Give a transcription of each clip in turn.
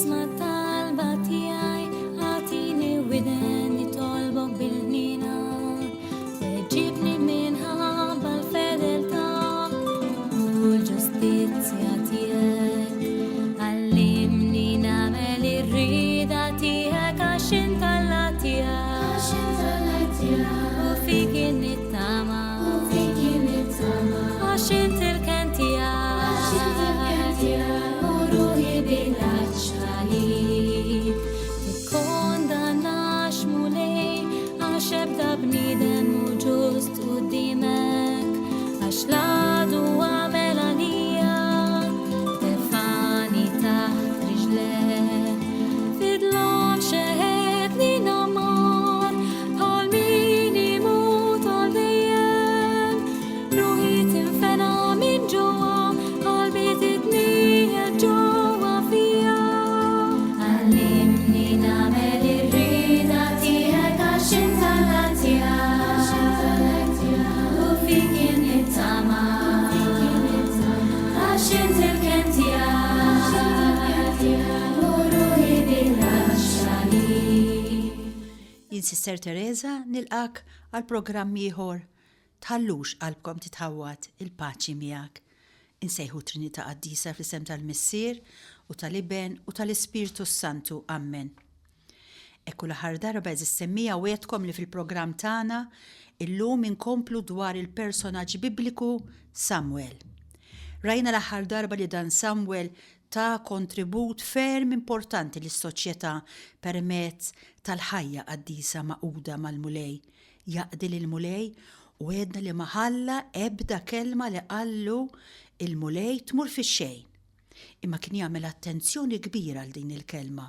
tisma' talba tiegħi, għatini widen li tolbok bil-ħnina. Ġibni minħabba l-fedeltà u l-ġustizzja tiegħek. Għallimni nagħmel ir-rieda tiegħek għax inta Alla tiegħek. U fik in-nittama, għax inti l-ken tiegħek. U ruħi bilaċ għalik. Tikkondannax mulej għax ebda bniedem hu ġust quddiemek. Għax l-għadu għamel għalija tefani taħt riġlek. Fidlhom xeħedni namar bħal min imut għal dejjem. Ruħi tinfena minn ġewwa, qalbi titnieħed ġewwa fija. Għallimni nagħmel ir-rieda tiegħek għax inta Alla tiegħek. U fik in-nittama, għax inti l-ken tiegħek. U ruħi bilaċ għalik. Jien Sister Teresa nilqak għal programm ieħor Tħallux qalbkom titħawwad il-paċi miegħek. Insejħu Trinità Qaddisa fl-isem tal-Missier u tal-Iben u tal-Ispirtu Santu. Amen. Ekku l-aħħar darba semmija wetkom li fil-programm tagħna illum inkomplu dwar il-personaġġ bibliku Samuel. Rajna l-aħħar darba li dan Samuel ta' kontribut ferm importanti lis-soċjetà permezz tal-ħajja qaddisa maquda mal-mulej. Jaqdi lil-mulej u għedna li maħalla ebda kelma li qallu il-mulej tmur fix-xejn. Imma kien jagħmel attenzjoni kbira għal din il-kelma,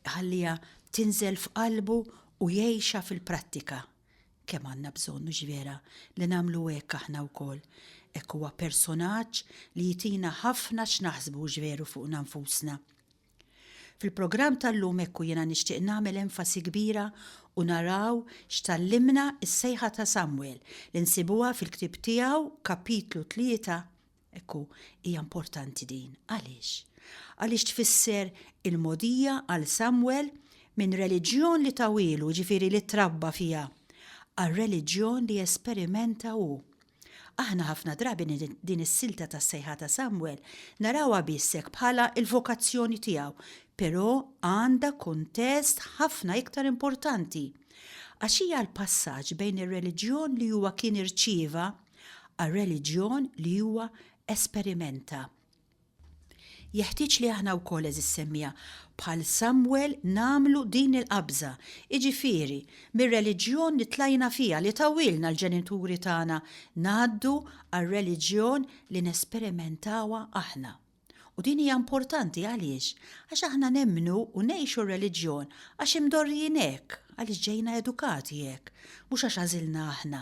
iħallija tinżel f'qalbu u jgħixha fil-prattika. Kemm għandna bżonn ġvera li nagħmlu hekk aħna wkoll. Hekk huwa personaġġ li jitina ħafna x'naħsbu ġveru fuq nfusna. Fil-programm tal-lum ekku jiena nixtieq nagħmel enfasi kbira u naraw x'tallimna s-sejħa ta' Samuel li nsibuha fil-ktieb tiegħu kapitlu 3. Ekku hija importanti din. Għaliex? Għaliex tfisser il-modija għal Samuel minn reliġjon li tawilu, ġifieri li trabba fiha, għal reliġjon li esperimenta hu. Aħna ħafna drabi din is-silta tas-sejħa ta' Samuel narawha bissek bħala il-vokazzjoni tiegħu, però għandha kuntest ħafna iktar importanti. Għax hija l-passaġġ bejn ir-reliġjon li huwa kien irċieva għal reliġjon li huwa esperimenta. Jeħtieġ li aħna wkoll semmija bħal Samuel namlu din il-qabża, iġifieri mir-reliġjon li tlajna fiha li tawilna l-ġenituri tagħna ngħaddu għar-reliġjon li nesperimentawa aħna. U din hija importanti għaliex? Għax aħna nemmnu u ngħixu r-reliġjon għax imdorrijin hekk, għaliex ġejna edukati hekk, mhux għax għażilna aħna.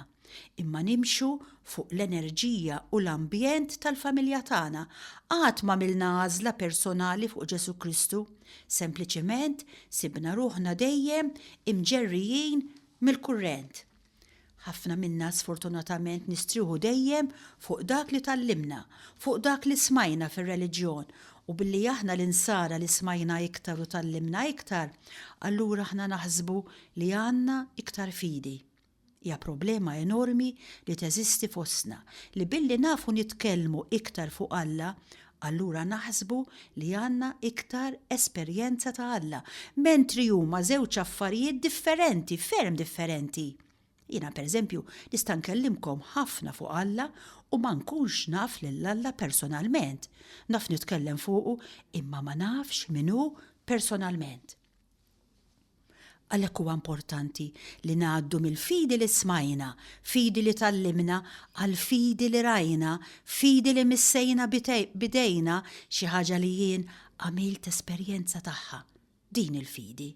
Imma nimxu fuq l-enerġija u l-ambjent tal-familja tagħna. Qatt ma għamilna għażla personali fuq Ġesu Kristu, sempliċement sibna ruħna dejjem imġerrijin mill-kurrent. Ħafna minna sfortunatament nistriħu dejjem fuq dak li tallimna, fuq dak li smajna fir-reliġjon u billi aħna l-insara li smajna iktar u tallimna iktar, allura aħna naħsbu li għandna iktar fidi. Hija problema enormi li teżisti fostna li billi nafu nitkellmu iktar fuq Alla, allura naħsbu li għandna iktar esperjenza ta' Alla, mentri huma żewġ affarijiet differenti, ferm differenti. Jiena pereżempju nista' nkellimkom ħafna fuq Alla u ma nkunx naf lil Alla personalment. Naf nitkellem fuqu imma ma nafx min hu personalment. Għalhekk huwa importanti li ngħaddu mill-fidi li smajna, fidi li tallimna, għal fidi li rajna, fidi li missejna bidejna xi ħaġa li jien għamilt esperjenza tagħha. Din il-fidi.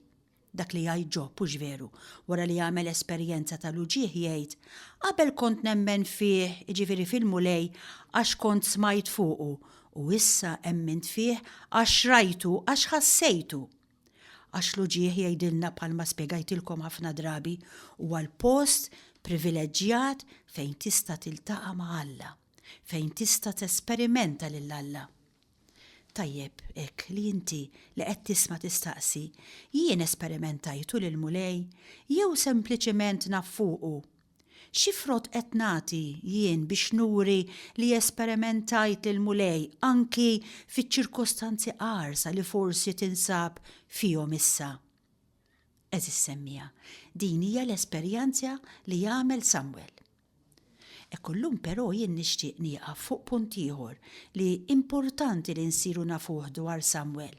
Dak li jgħid Ġobb hux veru, wara li jagħmel esperjenza tal-uġieħ jgħid, qabel kont nemmen fih, jiġifieri fil-mulej, għax kont smajt fuqu, u issa emmint fih għax rajtu, għax ħassejtu. Għax l-uġieħ jgħidilna bħalma spjegajtilkom ħafna drabi huwa l-post privileġġjat fejn tista' tiltaqa' ma' Alla, fejn tista' tesperimenta lil Alla. Tajjeb, ek li inti li qed tisma' tistaqsi, jien esperimentajtu lil mulej jew sempliċement naf fuqu. Xi frott qed nagħti jien biex nuri li esperimentajt lil mulej anki fiċ-ċirkostanzi qarsa li forsi tinsab fihom issa. Eżis semmija, din hija l-esperjenza li jagħmel Samuel. Kullum però jien nixtieq nieqaf fuq punt ieħor li importanti li nsiru nafuh dwar Samuel.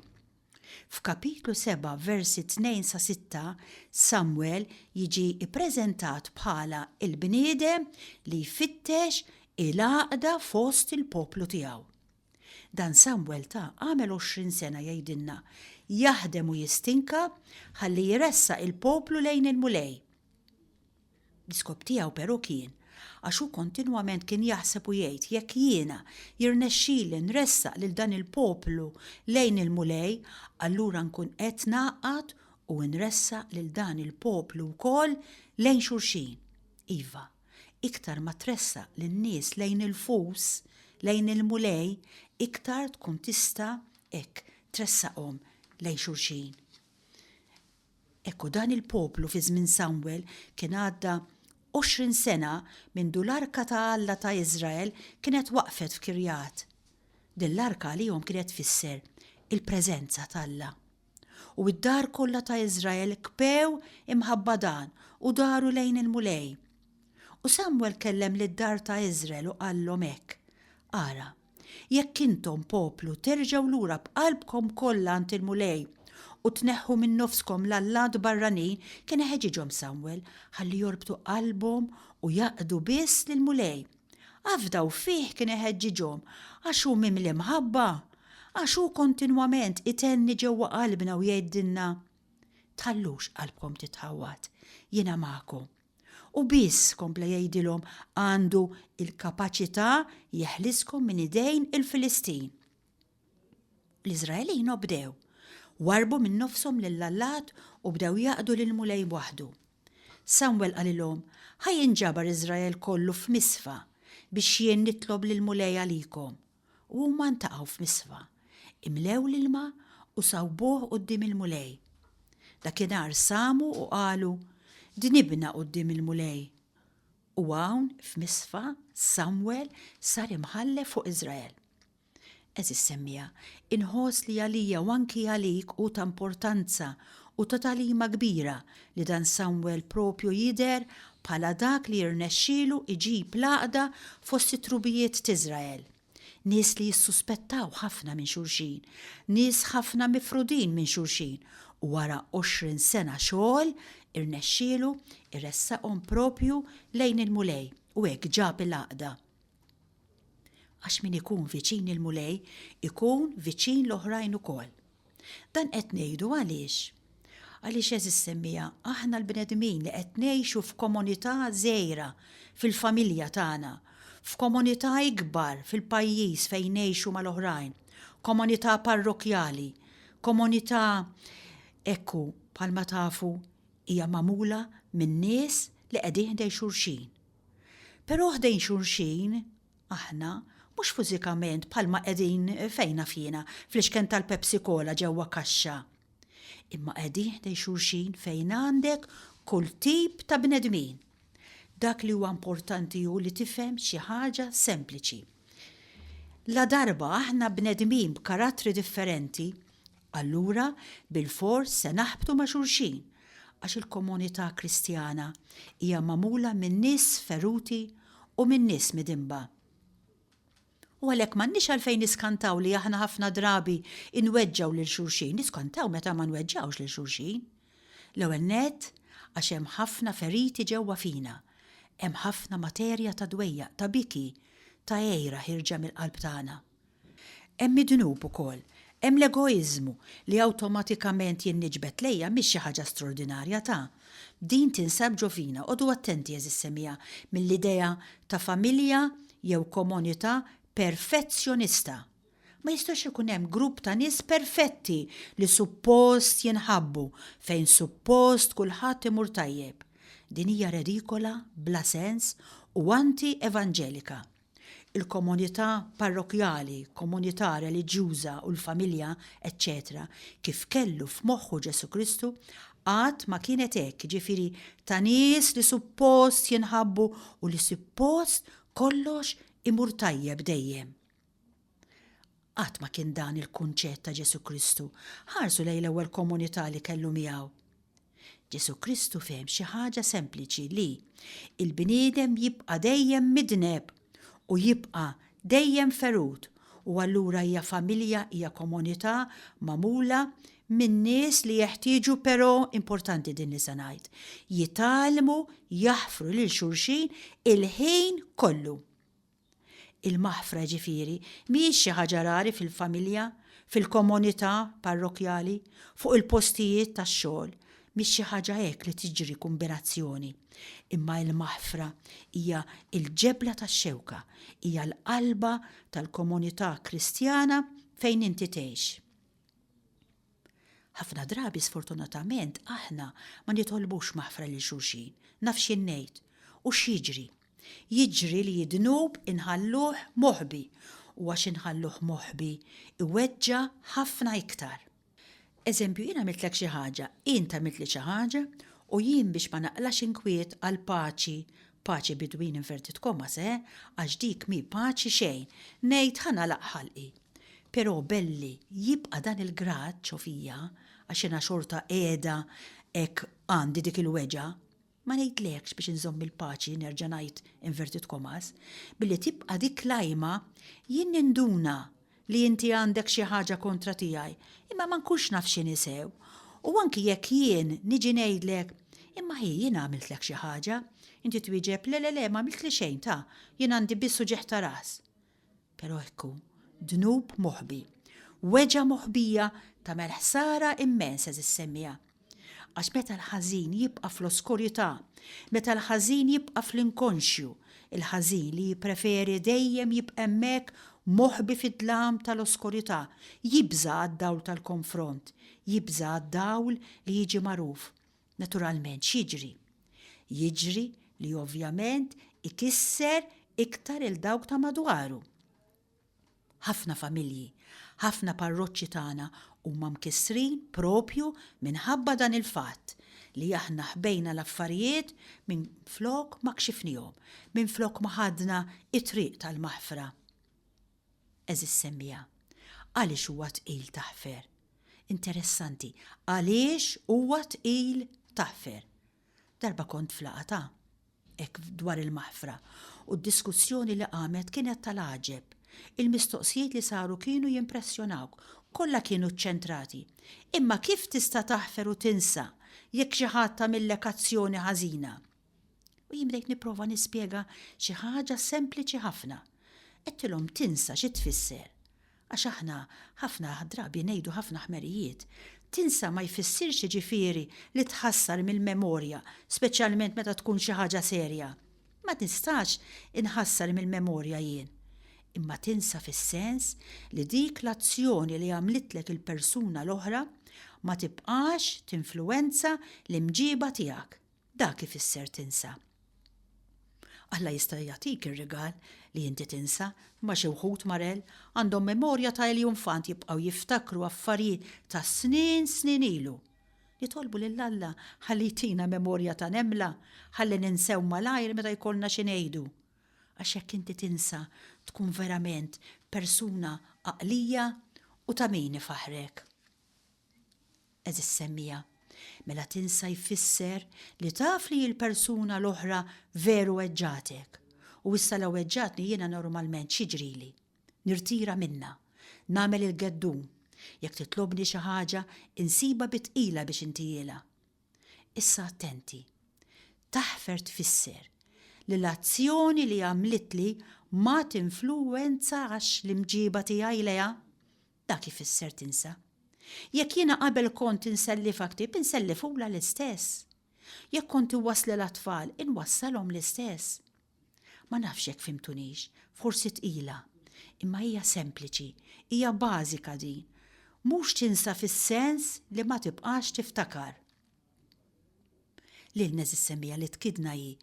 F'kapitlu 7 versi 2-6 Samuel jiġi ippreżentat bħala il-bniedem li jfittex il-għaqda fost il-poplu tiegħu. Dan Samuel għamel 20 sena jgħidilna jaħdem u jistinka ħalli jressaq il-poplu lejn il-mulej. L-iskop tiegħu però kien għax hu kontinwament kien jaħseb u jgħid jekk jiena jirnexxieli nressaq lil dan il-poplu lejn il-mulej, allura nkun qed ngħaqqad u nressaq lil dan il-poplu wkoll lejn xulxin. Iva, iktar ma tressaq lin-nies lejn il-fus, lejn il-mulej, iktar tkun tista' hekk tressaqhom lejn xulxin. Ekku dan il-poplu fi żmien Samuel kien għadda 20 sena minn l-arka ta' Alla ta' Iżrael kienet waqfet f'Kirjat. Din l-arka għalihom kienet tfisser il-preżenza ta' U id-dar kollha ta' Iżrael kbew imħabba dan u daru lejn il-mulej. U Samuel kellem lid-dar ta' Iżrael u qallhom hekk: Ara, jekk intom poplu terġgħu lura b'qalbkom kollha ant il-mulej u tneħħu minn nofskom l-allat barranin, kien iħeġġiġhom Samuel ħalli jorbtu qalbhom u jaqdu biss lill-mulej. Afdaw fih kien iħeġġiġhom għax hu mimli mħabba, għax hu kontinwament itenni ġewwa qalbna u jgħidilna tħallux qalbkom titħawwat, jiena magħkom. U biss kompla jgħidilhom għandu il-kapaċità jeħliskom minn idejn il-Filistin. L-Iżraelin bdew warbu minn nofshom lill-allat u bdew jaqdu lil-mulej waħdu. Samuel qalilhom ħajinġabar Iżrael kollu f'Misfa biex jien nitlob lill-mulej għalikom. U huma ntaqgħu f'Misfa, imlew l-ilma u sawbuh quddiem il-mulej. Dakinhar samu u qalu din ibna quddiem il-mulej. U hawn f'Misfa Samuel sar imħallef fuq Iżrael. Eżis semmija, inħoss li għalija u anki għalik u ta' importanza u ta' talima kbira li dan Samuel propju jider bħala dak li jirnexxielu iġib l-għaqda fost it-trubijiet t'Iżrael. Nies li jissuspettaw ħafna minn xulxin, nies ħafna mifrudin minn xulxin u wara 20 sena xogħol irnexxielu irressaqhom propju lejn il-mulej u hekk ġab il-għaqda. Għax min ikun viċin il-mulej, ikun viċin l-oħrajn ukoll. Dan qed ngħidu għaliex? Għaliex eżis semmija aħna l-bnedmin li qed ngħixu f'komunità żgħira fil-familja tagħna, f'komunità ikbar fil-pajjiż fejn ngħixu mal-oħrajn, komunità parrokjali, komunità ekku bħalma tafu hija magħmula minn nies li qegħdin ħdejn xulxin. Però ħdejn xulxin aħna mhux fiżikament bħalma qegħdin fejna fina fl-ixken tal-Pepsi Cola ġewwa kaxxa. Imma qegħdin ħdejn xulxin fejn għandek kull tip ta' bnedmin. Dak li huwa importanti hu li tifhem xi ħaġa sempliċi. La darba aħna bnedmin b'karattri differenti, allura bil-fors se naħbtu ma' xulxin għax il-komunità Kristjana hija magħmula minn nies feruti u minn nies midimba. U għalhekk m'għandniex għalfejn niskantaw li aħna ħafna drabi inweġġaw lil xulxin, niskantaw meta ma nweġġawx lil xulxin. L-ewwel nett għax hemm ħafna feriti ġewwa fina, hemm ħafna materja ta' dwejja, ta' biki, ta' ejra ħirġa mill-qalb tagħna. Hemm midnub ukoll, hemm l-egoiżmu li awtomatikament jinniġbet lejja mhix xi ħaġa straordinarja ta' din tinsab ġo fina, odu attenti eżis semmija mill-idea ta' familja jew komunità perfezzjonista. Ma jistax ikun hemm grupp ta' nies perfetti li suppost jinħabbu fejn suppost kulħadd imur tajjeb. Din hija redikola, bla sens u anti-evanġelika. il-komunità parrokjali, komunità reliġjuża u l-familja, etc. kif kellu f'moħħu Ġesu Kristu, għad ma kienet hekk, ġifieri ta' nies li suppost jinħabbu u li suppost kollox imur tajjeb dejjem. Għad ma kien dan il-kunċett ta' Ġesu Kristu, ħarsu lejn l-ewwel komunità li kellu miegħu. Ġesu Kristu fehem xi ħaġa sempliċi li il-bniedem jibqa' dejjem midneb u jibqa' dejjem ferut u allura hija familja, hija komunità magħmula minn nies li jeħtieġu però importanti din li se ngħid, jitalmu jaħfru lil xulxin il-ħin kollu. Il-maħfra ġifieri mhijiex xi ħaġa rari fil-familja, fil-komunità parrokjali, fuq il-postijiet tax-xogħol, mhix xi ħaġa hekk li tiġri kombinazzjoni. Imma l-maħfra hija l-ġebla tax-xewka, hija l-qalba tal-komunità Kristjana fejn inti tgħix. Ħafna drabi sfortunatament aħna ma nitolbux maħfra lil xulxin, naf x'in ngħid u x'jiġri. Jiġri li jidnub inħalluh moħbi u għax inħalluh moħbi iweġġa ħafna iktar. Eżempju, jiena għamiltlek xi ħaġa, inti għamiltli xi ħaġa u jien biex ma naqlax inkwiet għal paċi bidwin inverted commas, għax dik mi paċi xejn, ngħid ħanalaq ħalqi. Però belli jibqa' dan il-grad ċofija għax jiena xorta qiegħda hekk għandi dik il-weġa, ma ngħidlekx biex inżomm il-paċi nerġa' ngħid inverted commas, billi tibqa' dik lajma jien ninduna li inti għandek xi ħaġa kontra tiegħi, imma ma nkunx naf x'inhi sew. U anki jekk jien niġi ngħidlek, imma jien għamiltlek xi ħaġa, inti twieġeb le ma għamiltli xejn ta' jien għandi biss suġġeħ ta' ras. Però ekku, dnub moħbi, weġa moħbija tagħmel ħsara immensa semmija. Għax meta l-ħażin jibqa' fl-oskurità, meta l-ħażin jibqa' fl-inkonxju, il-ħażin li jippreferi dejjem jibqa' hemmhekk moħbi fid-dlam tal-oskurità, jibża għad-dawl tal-konfront, jibża għad-dawl li jiġi magħruf. Naturalment x'jiġri? Jiġri li ovvjament ikisser iktar il-dawk ta' madwaru. Ħafna familji, ħafna parroċċi tagħna huma mkissrin propju minħabba dan il-fatt li aħna ħbejna l-affarijiet minn flok ma kxifnihom, minn flok ma ħadna it-triq tal-maħfra. Eżis semmija, għaliex huwa tqil taħfer? Interessanti, għaliex huwa tqil taħfer? Darba kont flaqa hekk dwar il-maħfra u d-diskussjoni li qamet kienet tal-għaġeb. Il-mistoqsijiet li saru kienu jimpressjonawk, kollha kienu ċċentrati. Imma kif tista' taħfer u tinsa jekk xi ħadd tagħmillek azzjoni ħażina? U jien bdejt nipprova nispjega xi ħaġa sempliċi ħafna. Qedtilhom tinsa xi tfisser. Għax aħna ħafna drabi ngħidu ħafna ħmerijiet. Tinsa ma jfissirx ġifieri li tħassar mill-memorja, speċjalment meta tkun xi ħaġa serja. Ma nistax inħassar mill-memorja jien. Imma tinsa fis-sens li dik l-azzjoni li għamlitlek il-persuna l-oħra ma tibqax tinfluwenza l-imġiba tiegħek. Dak ifisser tinsa. Alla jista' jagħtik ir-rigal li inti tinsa, ma xi wħud marel għandhom memorja ta' il-junfant jibqgħu jiftakru affarijiet ta' snin ilu. Jitolbu lill-Alla ħalli jtina memorja ta' nemla, ħalli ninsew malajr meta jkollna xi ngħidu. Għax jekk inti tinsa tkun verament persuna aqlija u ta' min ifaħrek. Eżis semmija, mela tinsa jfisser li taf li l-persuna l-oħra veru weġġatek u issa la weġġatni jiena normalment xiġrili. Nirtira minna, nagħmel il-geddum, jekk titlobni xi ħaġa insiba bitqila biex intijiela. Issa attenti, taħfer tfisser li l-azzjoni li għamlitli ma tinfluwenza għax l-imġiba tiegħi leha, dak ifisser tinsa. Jekk jiena qabel kont insellifha ktieb, insellifula l-istess. Jekk kont iwassli l-atfal, inwassalhom l-istess. Ma nafx jekk fimtunix, forsi tqila, imma hija sempliċi, hija bażika din. Mhux tinsa fis-sens li ma tibqax tiftakar. Lilna semmija li tkidna hi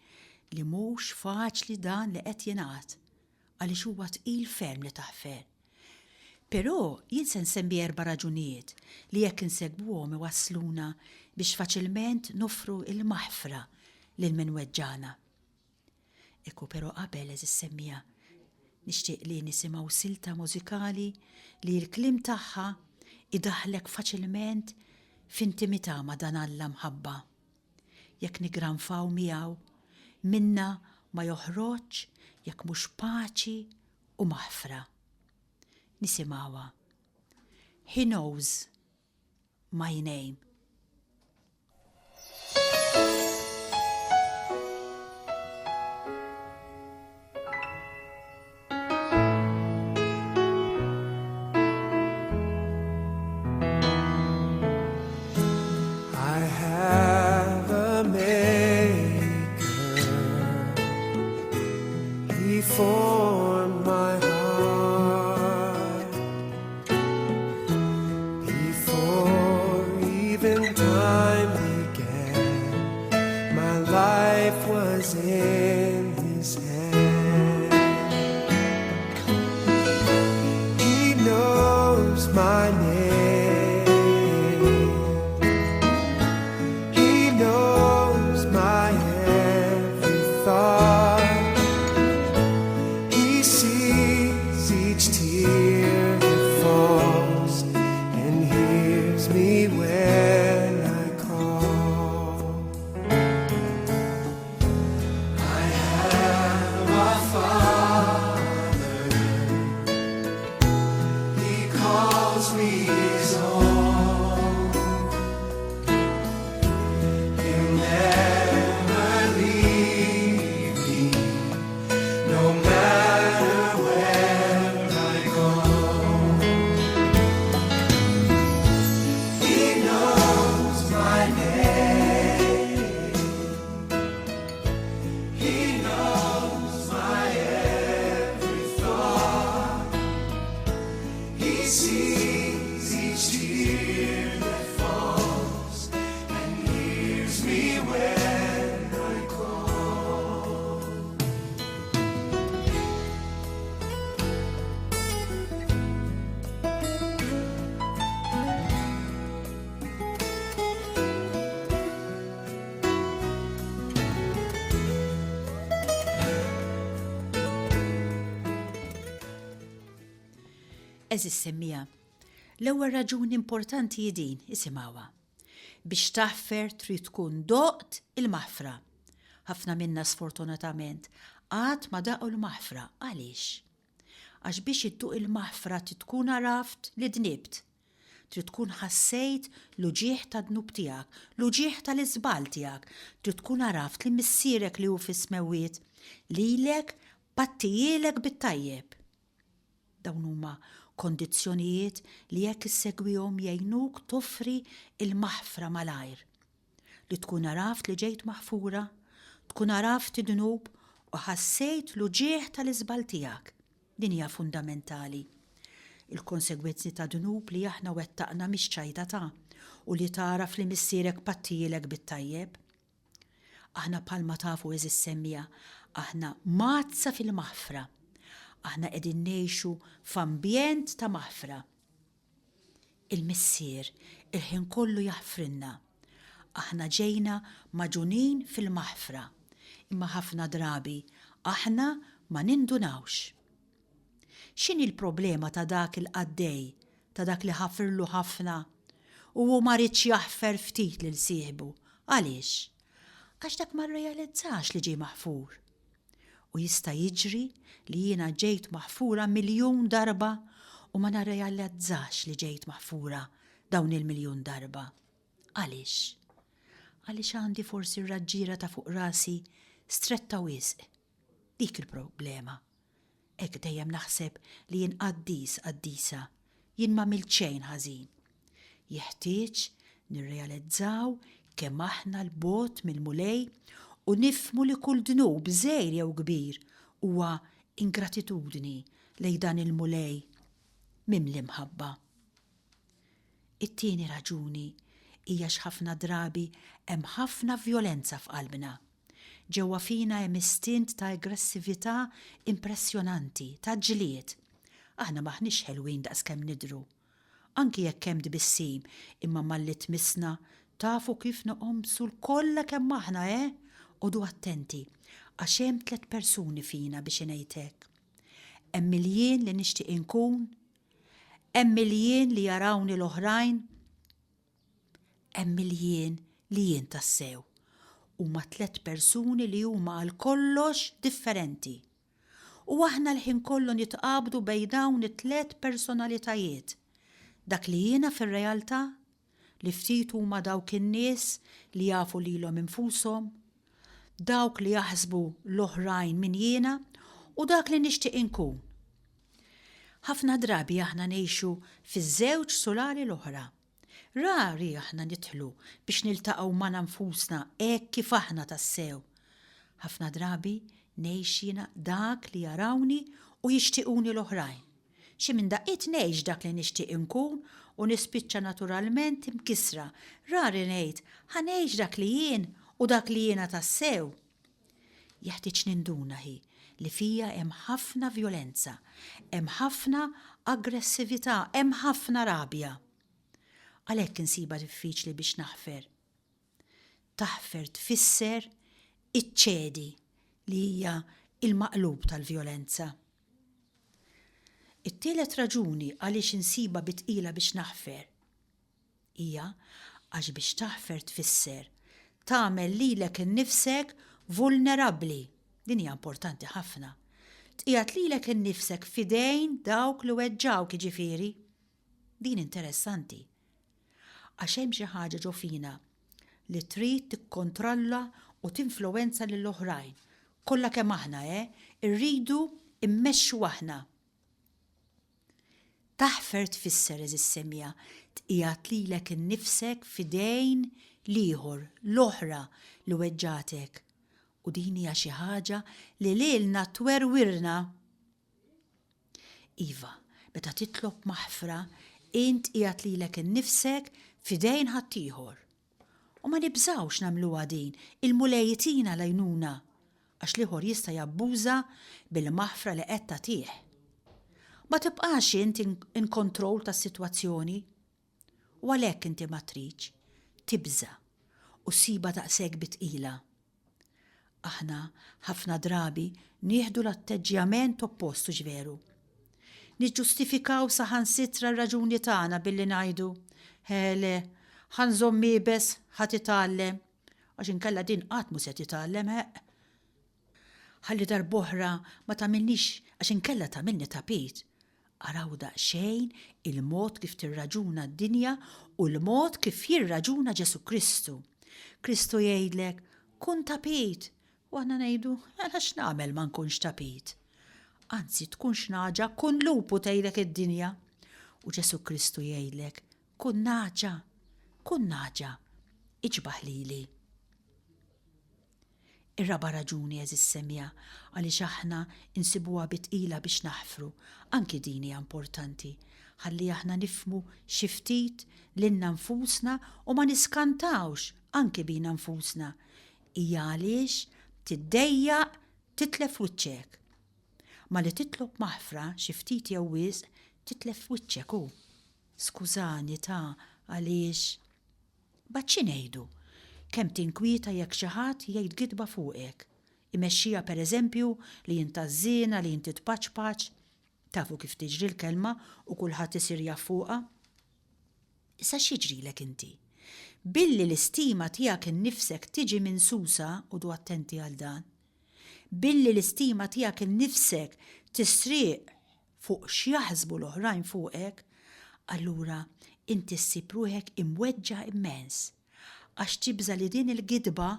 li mhux faċli dan li qed jingħad. għaliex huwa tqil ferm li taħfer. Però jien se nsemmi 4 raġunijiet li jekk insegbuhom iwassluna biex faċilment nofru il-maħfra lil min weġġana. Ekku però qabel semmija nixtieq li nisimgħu silta mużikali li l-kliem tagħha idaħlek faċilment f'intimità ma' dan Alla mħabba. Jekk nigranfaw miegħu minna ma joħroġ jekk mhux paċi u maħfra. Nisimgħuha. He knows my name. I have a maker. He formed my heart before even time began. My life was in His hand. He knows my name. Eżis semmija, l-ewwel raġuni importanti din isimgħuha. Biex taħfer trid tkun doqt il-maħfra. Ħafna minna sfortunatament qatt ma daqgħu l-maħfra. Għaliex? Għax biex idduq il-maħfra trid tkun araft li dnibt. Trid tkun ħassejt l-uġieħ ta' dnub tiegħek, l-uġieħ tal-iżbal tiegħek. Trid tkun araft li missierek li hu fis-smewwiet lilek pattijilek bit-tajjeb. Dawn huma kondizzjonijiet li jekk issegwihom jgħinuk toffri il-maħfra malajr. Li tkun araft li ġejt maħfura, tkun araft id-dnub u ħassejt l-uġieħ tal-iżbal tiegħek. Din hija fundamentali. Il-konsegwenzi ta' dnub li aħna wettaqna mhix ċajta ta' u li taraf li missierek pattijilek bit-tajjeb. Aħna bħalma tafu eżis semmija, aħna mazza fil-maħfra. Aħna qegħdin ngħixu f'ambjent ta' maħfra. Il-missier il-ħin kollu jaħfrinna. Aħna ġejna maġunin fil-maħfra. Imma ħafna drabi aħna ma nindunawx. X'inhi l-problema ta' dak il-qaddej, ta' dak li ħafirlu ħafna u hu ma ridx jaħfer ftit lil sieħbu? Għaliex? Għax dak ma rrealizzax li ġie maħfur. U jista' jiġri li jiena ġejt maħfura 1,000,000 darba u ma narrealizzax li ġejt maħfura dawn 1,000,000 darba. Għaliex? Għaliex għandi forsi r-raġġiera ta' fuq rasi stretta wisq. Dik il-problema. Hekk dejjem naħseb li jien qaddisa, jien ma mill xejn ħażin. Jeħtieġ nirrealizzaw kemm aħna l-bogħod mill-mulej u nifmu li kull dnub żgħir jew kbir huwa ingratitudni lejn dan il-mulej mimli mħabba. It-tieni raġuni hija x'ħafna drabi hemm ħafna vjolenza f'qalbna. ġewwa fina hemm istint ta' aggressività impressjonanti, ta' ġlied. Aħna maħniex ħelwin daqskemm nidru. Anki jekk hemm dibissim, imma malli tmissna tafu kif noqomsu l-kollha kemm aħna, Odu attenti, għax hemm 3 persuni fina biex ngħidlek. Hemm miljien li nixtieq inkun, hemm miljien li jarawni l-oħrajn, hemm miljien li jien tassew. Huma 3 persuni li huma għal kollox differenti. U aħna l-ħin kollu nitqabdu bejn dawn it-3 personalitajiet. Dak li jiena fir-realtà li ftit huma dawk in-nies li jafu lilhom infushom, dawk li jaħsbu l-oħrajn minn jiena u dak li nixtieq inkun. Ħafna drabi aħna ngħixu fiż-żewġ solari l-oħra. Rari aħna nidħlu biex niltaqgħu ma' nfusna hekk kif aħna tassew. Ħafna drabi ngħix jiena dak li jarawni u jixtiequni l-oħrajn. Xi minn daqqiet ngħix dak li nixtieq inkun u nispiċċa naturalment imkisra. Rari ngħid ħanejx dak li jien u dak li jiena tassew. Jeħtieġ ninduna hi li fija hemm ħafna vjolenza, hemm ħafna aggressività, hemm ħafna rabja. Għalhekk insiba diffiċli biex naħfer. Taħfer tfisser iċċedi li hija il-maqlub tal-vjolenza. It-tielet raġuni għaliex insiba bitqila biex naħfer hija għax biex taħfer tfisser tagħmel lilek innifsek vulnerabbli. Din hija importanti ħafna. Tqiegħed lilek innifsek fidejn dawk li weġġawk jiġifieri. Din interessanti. Għax hemm xi ħaġa ġo fina li trid tikkontrolla u tinfluwenza lill-oħrajn. Kollha kemm aħna, irridu immexxu aħna. Taħfer tfisser eżis semja tqiegħed lilek innifsek fidejn l-ieħor, l-oħra li weġġatek. U din hija xi ħaġa li lilna twerwirna. Iva, meta titlob maħfra, int qiegħed lilek innifsek fidejn ħaddieħor. U ma nibżawx nagħmluha din, il-mulejtina lajnuna, għax l-ieħor jista' jabbuża bil-maħfra li qed tagħtih. Ma tibqax int in kontroll tas-sitwazzjoni. U għalhekk inti ma tridx tibża u siba daqshekk bitqila. Aħna ħafna drabi nieħdu l-atteġġjament oppostu ġveru. Niġġustifikaw saħansitra r-raġuni tagħna billi ngħidu le ħanżomm miebes ħadd itgħallem għax inkella din qatt mhux se titgħallem ħalli darb'oħra ma tagħmilniex għax inkella tagħmilni tapit. Araw daqsxejn il-mod kif tirraġuna d-dinja u l-mod kif jirraġuna Ġesu Kristu. Kristu jgħidlek kun tapit u aħna ngħidu għalax nagħmel ma nkunx tapit. Anzi tkun xnaġa kun lupu tgħidlek id-dinja. U Ġesu Kristu jgħidlek kun naġa, iġbaħ lili. Ir-raba raġuni eżis semja għaliex aħna insibuha bitqila biex naħfru, anki din hija importanti, ħalli aħna nifmu xi ftit lilna nfusna u ma niskantawx anki bina nfusna. Hija għaliex tiddejjaq titlef wiċċek. Ma li titlob maħfra xi ftit jew wisq titlef wiċċek hu. Skużani għaliex baċċi ngħidu. Kemm tinkwieta jekk xi ħadd jgħid gidba fuqek. Imexxija pereżempju li jintażżina li inti tpaċpaċ, tafu kif tiġri l-kelma u kulħadd isir jaf fuqha. Issa x'jiġrilek inti? Billi l-istima tiegħek innifsek tiġi minsusa u du attenti għal dan. Billi l-istima tiegħek innifsek tisriq fuq x'jaħsbu l-oħrajn fuqek, allura inti ssib ruħek imweġġa immens. Għax tibża li din il-gidba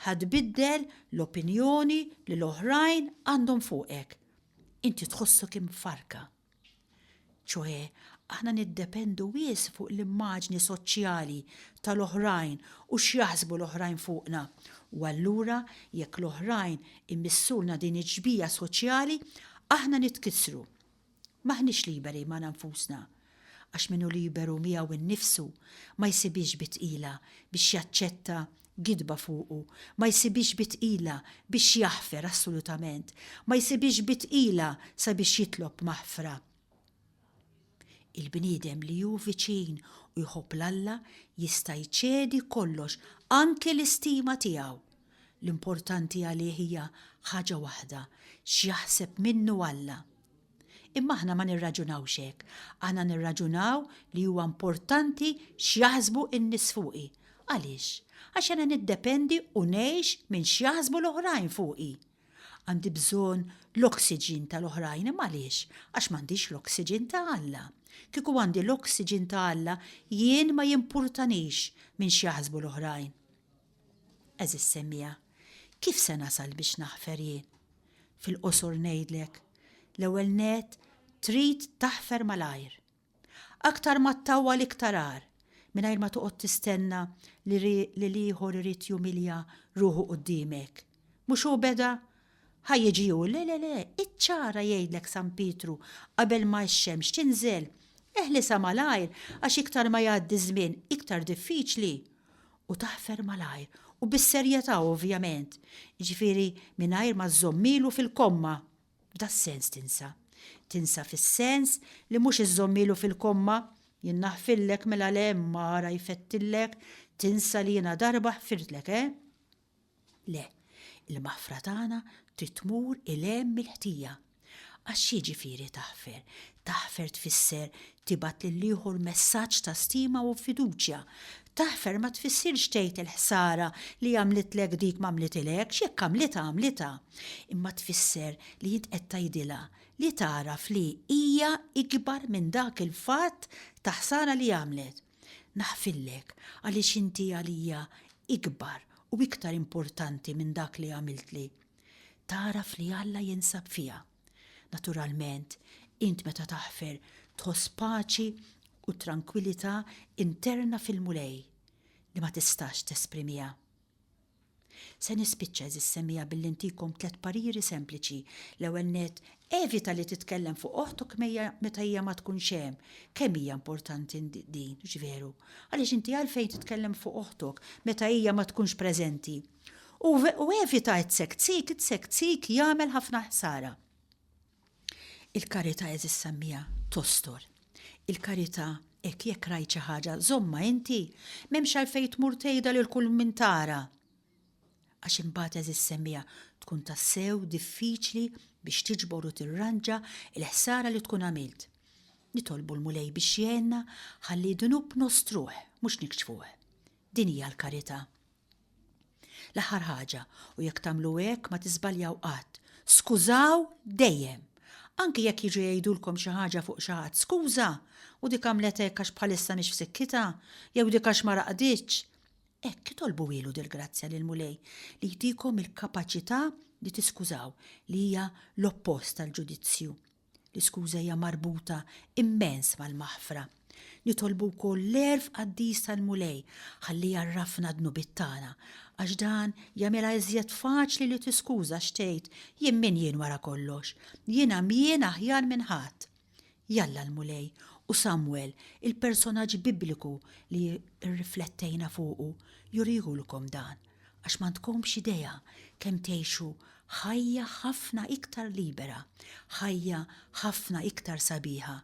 ħadbiddel l-opinjoni li l-oħrajn għandhom fuqek. Inti tħossok imfarka. ċoe, aħna niddependu wies fuq l-immaġni soċjali tal-oħrajn u x'jaħsbu l-oħrajn fuqna. U allura jekk l-oħrajn immissulna din iġbija soċjali, aħna nitkissru. Maħniex liberi ma' nfusna. Għax minnu liberu miegħu innifsu ma jsibix bitqila biex jaċċetta gidba fuqu, ma jsibix bitqila biex jaħfer assolutament, ma jsibix bitqila sabiex jitlob maħfra. Il-bniedem li ju viċin u jħobb l-Alla jista' jċedi kollox, anke l-istima tiegħu. L-importanti għalih hija ħaġa waħda, x'jaħseb minnu Alla. Imma aħna ma nirraġunawx hekk, aħna nirraġunaw li huwa importanti x'jaħsbu n-nies fuqi. Għaliex? Għax ana niddependi u ngħix minn x'jaħsbu l-oħrajn fuqi. Għandi bżonn l-oksiġin tal-oħrajn, imma għaliex? Għax m'għandix l-oksiġin ta' Alla. Kieku għandi l-oksiġin ta' Alla, jien ma jimpurtanix minn x'jaħsbu l-oħrajn. Eżis semmija, kif se nasal biex naħfer jien? Fil-qosor ngħidlek, l-ewwel net trid taħfer malajr. Aktar ma ttawwa l-iktarar, mingħajr ma toqgħod tistenna li ieħor irid jumilja ruħu quddiemek. Mhux hu beda? Ħajjiġi hu le, iċ-ċara jgħidlek San Pietru qabel ma x-xemx tinżel. Eħlisa malajr għax iktar ma jgħaddi żmien iktar diffiċli. U taħfer malajr u bis-serjetà ovvjament. Ġifieri mingħajr ma żommilu fil-komma. F'da sens tinsa. Tinsa fis-sens li mhux iżommilu fil-komma, jien naħfillek mela lemma ara jfettillek, tinsa li jiena darba ħfirtlek, Le, il-maħfra tagħna trid tmur il-hemm mill-ħtija. Għax jiġifieri taħfer? Taħfer tfisser tibgħat lil ieħor messaġġ ta' stima u fiduċja. Taħfer ma tfissirx tgħid il-ħsara li għamlitlek dik ma għamlitilek, x'jekk għamlitha. Imma tfisser li jint qed tgħidilha li taraf li hija ikbar minn dak il-fatt ta' ħsara li għamlet. Naħfillek għaliex inti għalija ikbar u iktar importanti minn dak li għamiltli. Taraf li Alla jinsab fiha. Naturalment, int meta taħfer tħoss paċi u tranquillità interna fil-mulej li ma tistax tesprimija. Se nispiċċa eżis semmija billi ntikom 3 pariri sempliċi. L-ewwel net, evita li titkellem fuq oħtok meta hija ma tkunx hemm. Kemm hija importanti din, ġveru. Għaliex inti għalfejn titkellem fuq oħtok meta hija ma tkunx preżenti. U evita it-sekzik jagħmel ħafna ħsara. Il-karità eżis semmija tostor. Il-karità jekk rajt xi ħaġa żomma inti, m'hemmx għalfejn tmur tgħidha lil kull min tara. Għax imbagħad eżis semmija tkun tassew diffiċli biex tiġbor u tirranġa l-ħsara li tkun għamilt. Nitolbu l-mulej biex jgħinna ħalli dunub nostruh, mhux nikxfuh. Din hija l-karità. L-aħħar ħaġa, u jekk tagħmlu hekk ma tiżbaljaw qatt. Skużaw dejjem. Anki jekk jiġu jgħidulkom xi ħaġa fuq xi ħadd, skuża, u dik għamlet hekk għax bħalissa mhix f'sikkitha, jew dik għax ma raqditx. Hekk itolbu ilu dil-grazzja lil mulej li jtikom il-kapaċità li tiskużaw li hija l-oppost tal-ġudizzju. L-iskuża hija marbuta immens mal-maħfra. Nitolbu wkoll l-erf qaddis tal-mulej ħalli jarrafna dnubit tagħna għax dan jagħmilha iżjed faċli li tiskuża xtejt jien min jien wara kollox, jiena mien aħjar minn ħadd. Jalla l-mulej u Samuel, il-personaġġ bibliku li rriflettejna fuqu, jurihulkom dan għax m'għandkomx idea kemm tgħixu ħajja ħafna iktar libera, ħajja ħafna iktar sabiħa.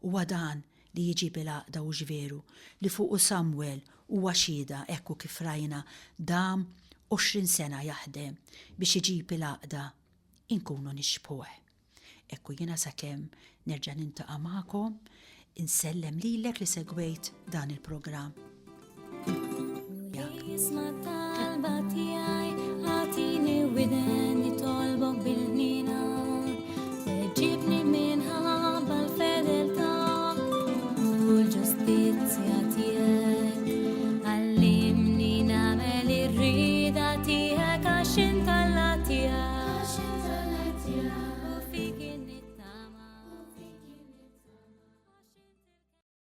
Huwa dan li jiġi bil-għaqda u ġveru li fuqu Samuel huwa xhieda ekku kif rajna dam 20 sena jaħdem biex iġib il-għaqda inkunu nixbħuh. Ekku jiena sakemm nerġa' nintaqa' magħkom, insellem lilek li segwejt dan il-programm. Jisma' talba tiegħek.